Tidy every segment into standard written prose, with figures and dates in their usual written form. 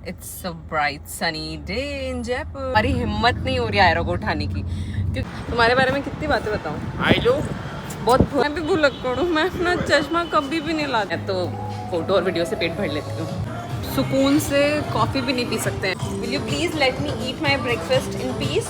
It's a bright sunny day in Jaipur. हमारी हिम्मत नहीं हो रही आयरा को उठाने की, क्योंकि तुम्हारे बारे में कितनी बातें बताऊं। आई लो बहुत मैं भी भुलक्कड़ हूँ, मैं अपना चश्मा कभी भी नहीं लाती। मैं तो फोटो और वीडियो से पेट भर लेती हूँ, सुकून से कॉफी भी नहीं पी सकते हैं। Will you please let me eat my breakfast in peace.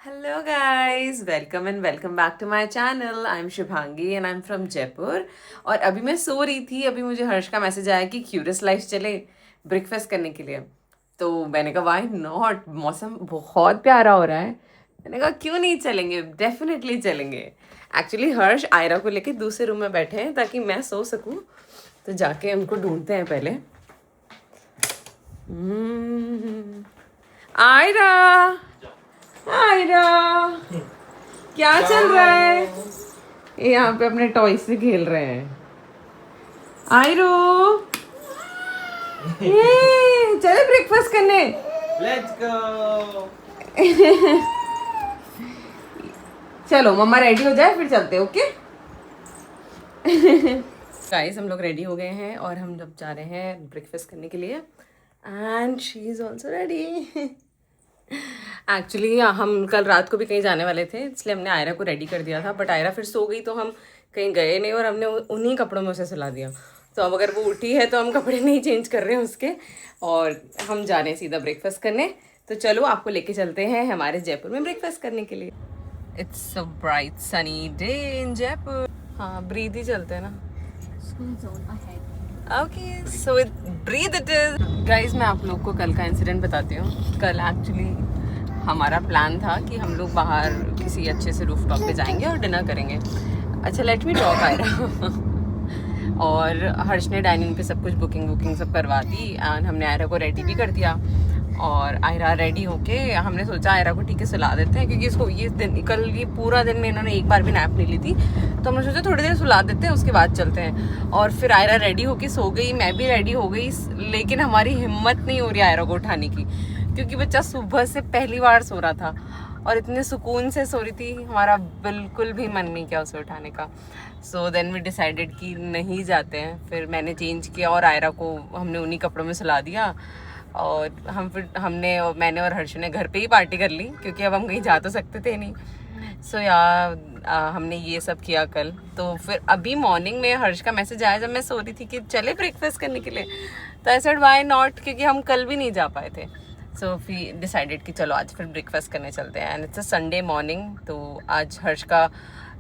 Hello guys, welcome and welcome back to my channel. I am Shubhangi and I am from Jaipur. और अभी मैं सो रही थी, अभी मुझे हर्ष का मैसेज आया कि क्यूरियस लाइफ चले ब्रेकफास्ट करने के लिए। तो मैंने कहा व्हाई नॉट, मौसम बहुत प्यारा हो रहा है। मैंने कहा क्यों नहीं चलेंगे, डेफिनेटली चलेंगे। एक्चुअली हर्ष आयरा को लेके दूसरे रूम में बैठे हैं ताकि मैं सो सकूं। तो जाके उनको ढूंढते हैं पहले। आयरा, आयरा, क्या चल रहा है? ये यहाँ पे अपने टॉय से खेल रहे हैं। आयरो, ये चले ब्रेकफास्ट करने। Let's go. चलो मम्मा रेडी हो जाए फिर चलते, ओके? गाइस हम लोग रेडी हो गए हैं और हम जब जा रहे हैं ब्रेकफास्ट करने के लिए। And she is also ready. Actually हम कल रात को भी कहीं जाने वाले थे, इसलिए हमने आयरा को रेडी कर दिया था। बट आयरा फिर सो गई तो हम कहीं गए नहीं और हमने उन्हीं कपड़ों में उसे सुला दिया। तो अब अगर वो उठी है तो हम कपड़े नहीं चेंज कर रहे हैं उसके, और हम जा रहे हैं सीधा ब्रेकफास्ट करने। तो चलो आपको लेके चलते हैं हमारे जयपुर में ब्रेकफास्ट करने के लिए। It's a bright sunny day in Jaipur. हाँ, ब्रीद ही चलते हैं ना। Okay, so breathe it is. Guys मैं आप लोग को कल का इंसिडेंट बताती हूँ। कल एक्चुअली हमारा प्लान था कि हम लोग बाहर किसी अच्छे से रूफटॉप पे जाएंगे और डिनर करेंगे। अच्छा, लेट मी टॉक आयरा। और हर्ष ने डाइनिंग पे सब कुछ बुकिंग सब करवा दी एंड हमने आयरा को रेडी भी कर दिया। और आयरा रेडी होके हमने सोचा आयरा को ठीक है सुला देते हैं, क्योंकि इसको ये पूरा दिन में इन्होंने एक बार भी नैप नहीं ली थी। तो हमने सोचा थोड़ी देर सुला देते हैं, उसके बाद चलते हैं। और फिर आयरा रेडी होके सो गई, मैं भी रेडी हो गई, लेकिन हमारी हिम्मत नहीं हो रही आयरा को उठाने की, क्योंकि बच्चा सुबह से पहली बार सो रहा था और इतने सुकून से सो रही थी, हमारा बिल्कुल भी मन नहीं किया उसे उठाने का। सो देन वी डिसाइडेड कि नहीं जाते हैं। फिर मैंने चेंज किया और आयरा को हमने उन्हीं कपड़ों में सुला दिया। और मैंने और हर्ष ने घर पे ही पार्टी कर ली, क्योंकि अब हम कहीं जा तो सकते थे नहीं। सो हमने ये सब किया कल। तो फिर अभी मॉर्निंग में हर्ष का मैसेज आया जब मैं सो रही थी कि चले ब्रेकफास्ट करने के लिए। तो आई सेड व्हाई नॉट, क्योंकि हम कल भी नहीं जा पाए थे। सो वी डिसाइडेड कि चलो आज फिर ब्रेकफास्ट करने चलते हैं। And it's a Sunday morning, तो आज हर्ष का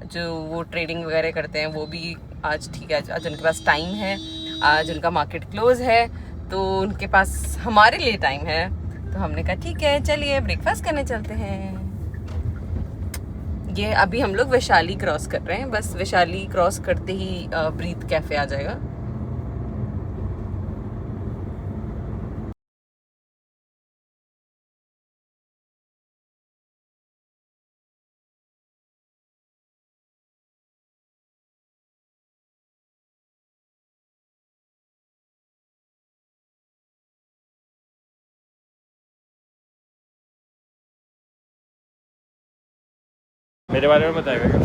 जो वो ट्रेडिंग वगैरह करते हैं वो भी आज ठीक है, आज उनके पास टाइम है। आज उनका मार्केट क्लोज है, तो उनके पास हमारे लिए टाइम है। तो हमने कहा ठीक है चलिए ब्रेकफास्ट करने चलते हैं। ये अभी हम लोग वैशाली क्रॉस कर रहे हैं, बस वैशाली क्रॉस करते ही ब्रीथ कैफे आ जाएगा। मेरे बारे में बताएगा क्या?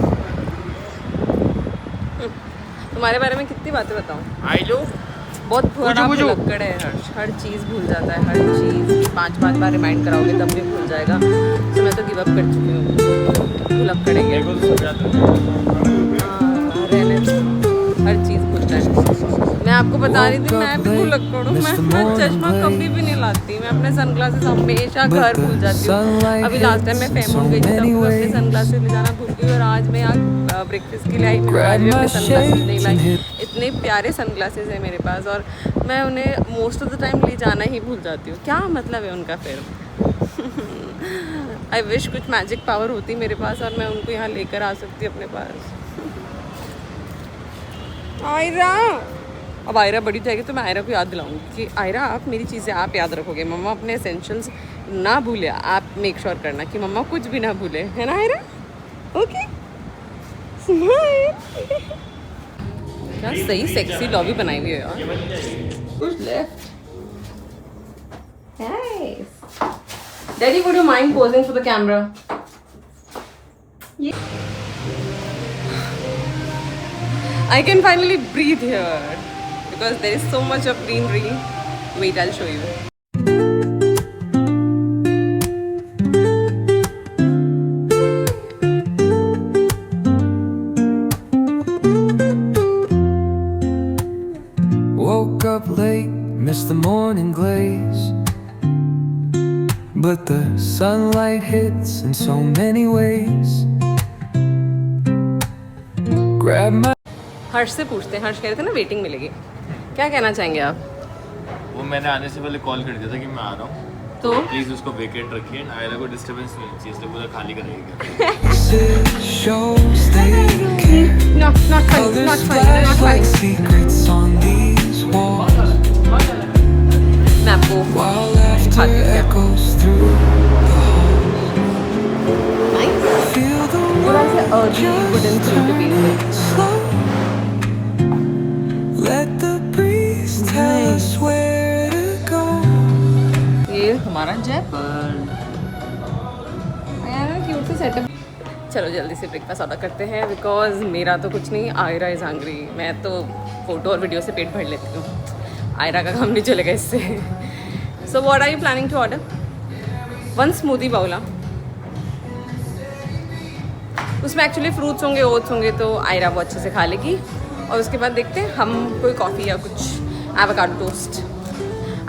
तुम्हारे बारे में कितनी बातें बताऊं। आई लो बहुत बड़ा भुलक्कड़ है हर्ष, हर चीज़ भूल जाता है, हर चीज़ 5 बार रिमाइंड कराओगे तब भी भूल जाएगा। तो मैं तो गिव अप कर चुकी हूँ, भुलक्कड़ है ये। रहने दो, हर चीज़ भूलता है। मैं आपको बता रही थी मैं भी भुलक्कड़ हूँ, मैं अपना चश्मा कभी भी नहीं लाती। मैं अपने सनग्लासेस हमेशा घर भूल जाती हूँ। अभी लास्ट टाइम मैं फेमस गई थी तब मैं अपने सनग्लासेस ले जाना भूल गई, और आज मैं यहाँ ब्रेकफास्ट के लिए आई, मैं आज भी अपने सनग्लासेस नहीं लाई। इतने प्यारे सनग्लासेस हैं मेरे पास और मैं उन्हें मोस्ट ऑफ द टाइम ले जाना ही भूल जाती हूँ। क्या मतलब है उनका फिर? आई विश कुछ मैजिक पावर होती मेरे पास और मैं उनको यहाँ लेकर आ सकती अपने पास। आयरा, अब आयरा बड़ी जाएगी तो मैं आयरा को याद दिलाऊंगी कि आयरा आप मेरी चीज़ें आप याद रखोगे, मम्मा अपने एसेंशियल्स ना भूले। आप मेक श्योर करना कि मम्मा कुछ भी ना भूले, है ना आयरा? Okay, smile. क्या सही सेक्सी लॉबी बनाई हुई है यार। कुछ left. Daddy, would you mind posing for the camera? I can finally breathe here because there is so much of greenery. Wait, I'll show you. Woke up late, missed the morning glaze, but the sunlight hits in so many ways. Grab my हर्ष से पूछते हैं, हर्ष कह रहे थे ना waiting मिलेगी, क्या कहना चाहेंगे आप? वो मैंने आने से पहले कॉल कर दिया था कि मैं आ रहा हूँ, तो प्लीज उसको वेकेंट रखिए, आयरा को डिस्टर्बेंस नहीं होनी चाहिए, इसलिए पूरा खाली करेंगे। sit shows they care. not funny, Others not funny, flash not like funny. secrets on these walls, मैं आपको while laughter दिखाती हूँ क्या। echoes through the halls. Nice. Feel the थोड़ा सा world early wooden just thing to be turn with. slow. Let the breeze tell us where to go. ये हमारा जयपुर, यार क्यूट सा सेटअप। चलो जल्दी से ब्रेकफास्ट ऑर्डर करते हैं, बिकॉज मेरा तो कुछ नहीं, आयरा इज हंग्री। मैं तो फोटो और वीडियो से पेट भर लेती हूँ, आयरा का काम नहीं चलेगा इससे। So what are you planning to order? One smoothie bowl. उसमें एक्चुअली फ्रूट्स होंगे, ओट्स होंगे, तो आयरा वो अच्छे से खा लेगी। और उसके बाद देखते हैं हम कोई कॉफ़ी या कुछ avocado toast.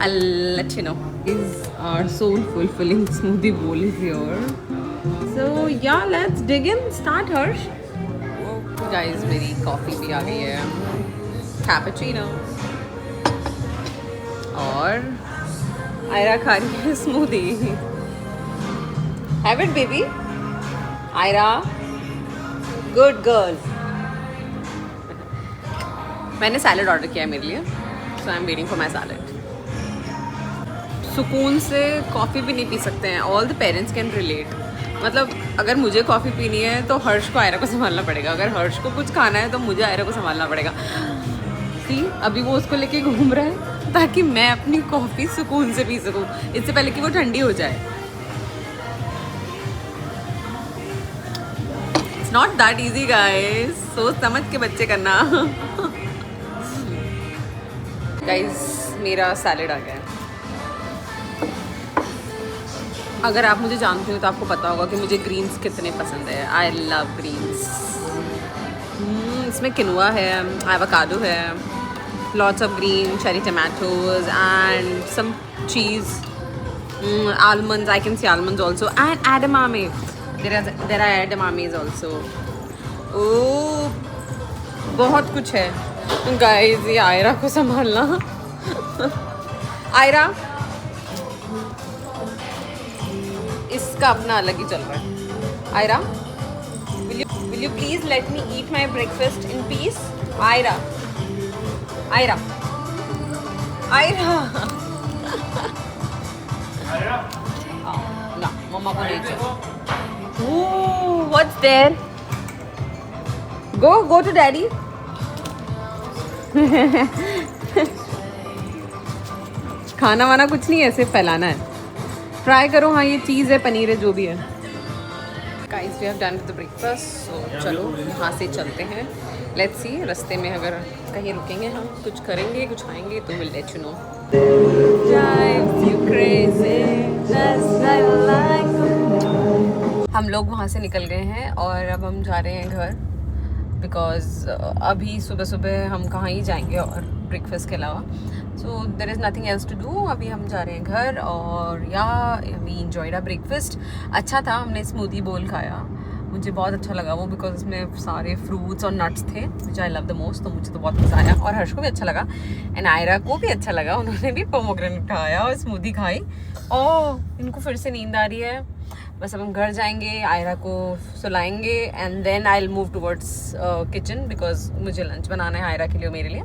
I'll let you know. Is our soul fulfilling smoothie bowl is here. So yeah, let's dig in. Start, Harsh. Guys, मेरी कॉफ़ी भी आ गई है, कैपेचिनो, और आयरा खा रही है smoothie. Have it, baby. Aira, good girl. मैंने सैलड ऑर्डर किया है मेरे लिए, so I'm waiting for my salad. सुकून से कॉफ़ी भी नहीं पी सकते हैं, all the parents can relate. मतलब अगर मुझे कॉफ़ी पीनी है तो हर्ष को आयरा को संभालना पड़ेगा, अगर हर्ष को कुछ खाना है तो मुझे आयरा को संभालना पड़ेगा। सी, अभी वो उसको लेके घूम रहा है ताकि मैं अपनी कॉफ़ी सुकून से पी सकूँ, इससे पहले कि वो ठंडी हो जाए। It's not that easy guys, सोच समझ के बच्चे करना। गाइस, मेरा सैलेड आ गया है। अगर आप मुझे जानते हो तो आपको पता होगा कि मुझे ग्रीन्स कितने पसंद है। I love greens. इसमें किनुआ है, एवोकाडो है, lots of green cherry tomatoes and some cheese, almonds. I can see almonds also, and edamame. There are edamames also. Oh, बहुत कुछ है। गाइस, ये आयरा को संभालना। आयरा, इसका अपना अलग ही चल रहा है। Ayra, will you please let me eat my breakfast in peace? Ayra, Ayra, Ayra. ना, मम्मा को नहीं चाहिए। Ooh, what's there? Go to daddy. खाना वाना कुछ नहीं है, सिर्फ फैलाना है। ट्राई करो। हाँ, ये चीज़ है, पनीर है, जो भी है। Guys, we have done with the breakfast, so चलो यहाँ से चलते हैं। लेट्स सी, रास्ते में अगर कहीं रुकेंगे, हम कुछ करेंगे, कुछ खाएंगे, तो विल लेट यू नो। हम लोग वहाँ से निकल गए हैं और अब हम जा रहे हैं घर, बिकॉज अभी सुबह सुबह हम कहाँ ही जाएंगे और ब्रेकफास्ट के अलावा। So there is nothing else to do. अभी हम जा रहे हैं घर, और या वी एंजॉयड अ ब्रेकफास्ट। अच्छा था, हमने स्मूदी बोल खाया, मुझे बहुत अच्छा लगा वो, बिकॉज उसमें सारे फ्रूट्स और नट्स थे विच आई लव द मोस्ट, तो मुझे तो बहुत मज़ा आया, और हर्ष को भी अच्छा लगा एंड आयरा को भी अच्छा लगा। उन्होंने भी पोमोग्रेनेट खाया और स्मूदी खाई। ओह, इनको फिर से नींद आ रही है। बस अब हम घर जाएंगे, आयरा को सुलाएंगे, and then I will move towards kitchen, because मुझे लंच बनाना है आयरा के लिए और मेरे लिए।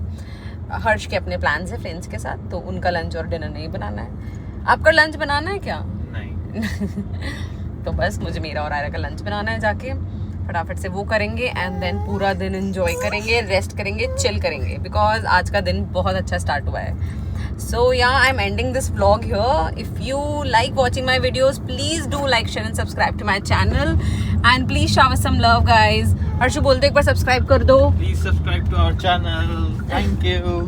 हर्ष के अपने प्लान्स हैं फ्रेंड्स के साथ, तो उनका लंच और डिनर नहीं बनाना है। आपका लंच बनाना है क्या? नहीं। तो बस मुझे मेरा और आयरा का लंच बनाना है, जाके फटाफट से वो करेंगे, एंड देन पूरा दिन एंजॉय करेंगे, रेस्ट करेंगे, चिल करेंगे, बिकॉज आज का दिन बहुत अच्छा स्टार्ट हुआ है। So yeah, I'm ending this vlog here. If you like watching my videos, please do like, share and subscribe to my channel, and please shower some love, guys. Arshu बोलते एक बार सब्सक्राइब कर दो Please subscribe to our channel. Thank you.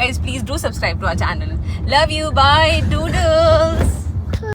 guys, please do subscribe to our channel. Love you, bye, doodle.